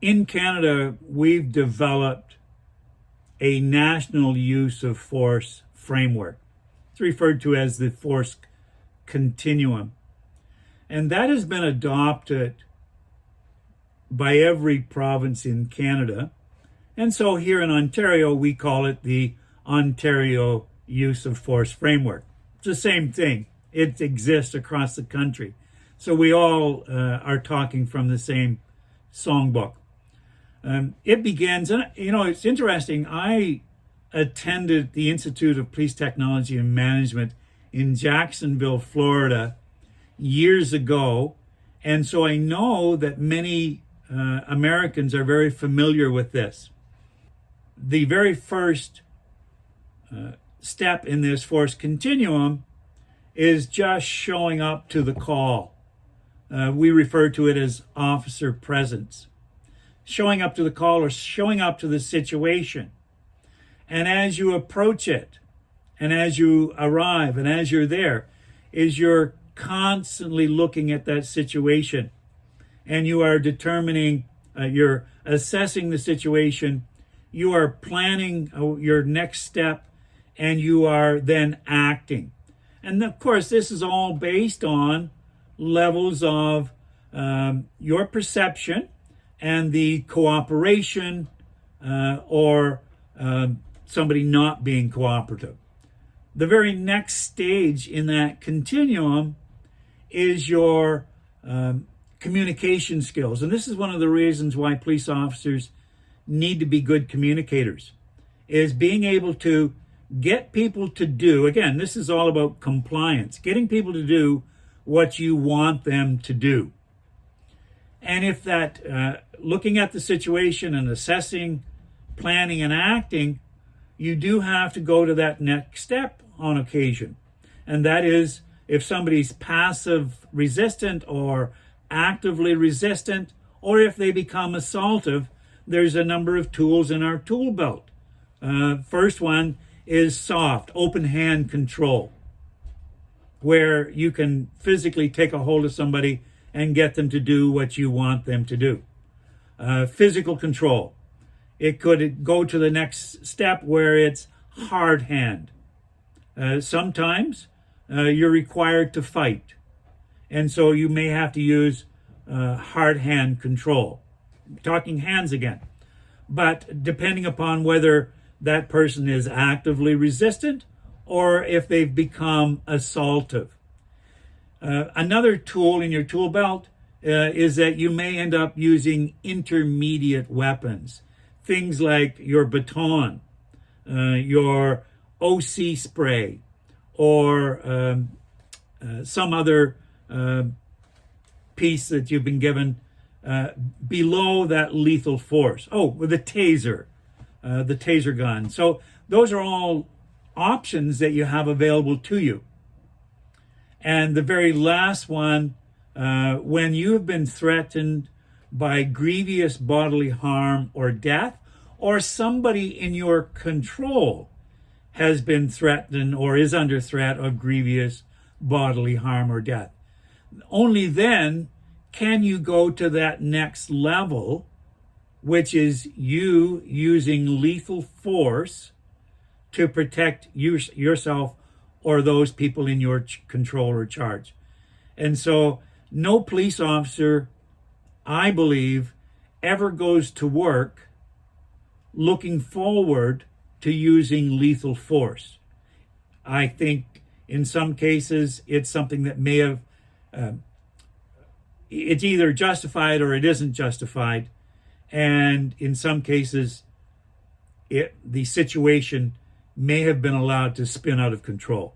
In Canada, we've developed a national use of force framework. It's referred to as the Force Continuum. And that has been adopted by every province in Canada. And so here in Ontario, we call it the Ontario Use of Force Framework. It's the same thing. It exists across the country. So we all are talking from the same songbook. It begins, and it's interesting. I attended the Institute of Police Technology and Management in Jacksonville, Florida, years ago. And so I know that many Americans are very familiar with this. The very first step in this force continuum is just showing up to the call. We refer to it as officer presence. Showing up to the call or showing up to the situation. And as you approach it, and as you arrive, and as you're there, is you're constantly looking at that situation. And you are determining, you're assessing the situation, you are planning your next step, and you are then acting. And of course, this is all based on levels of your perception and the cooperation or somebody not being cooperative. The very next stage in that continuum is your communication skills. And this is one of the reasons why police officers need to be good communicators, is being able to get people to do, again, this is all about compliance, getting people to do what you want them to do. And if that, looking at the situation and assessing, planning and acting, you do have to go to that next step on occasion. And that is, if somebody's passive resistant or actively resistant, or if they become assaultive, there's a number of tools in our tool belt. First one is soft, open hand control, where you can physically take a hold of somebody and get them to do what you want them to do. Physical control. It could go to the next step where it's hard hand. Sometimes you're required to fight. And so you may have to use hard hand control. Talking hands again. But depending upon whether that person is actively resistant or if they've become assaultive. Another tool in your tool belt is that you may end up using intermediate weapons. Things like your baton, your OC spray, or some other piece that you've been given below that lethal force. Oh, with the taser gun. So those are all options that you have available to you. And the very last one, when you have been threatened by grievous bodily harm or death, or somebody in your control has been threatened or is under threat of grievous bodily harm or death. Only then can you go to that next level, which is you using lethal force to protect yourself or those people in your control or charge. And so no police officer, I believe, ever goes to work looking forward to using lethal force. I think in some cases it's something that may have, it's either justified or it isn't justified. And in some cases, the situation may have been allowed to spin out of control.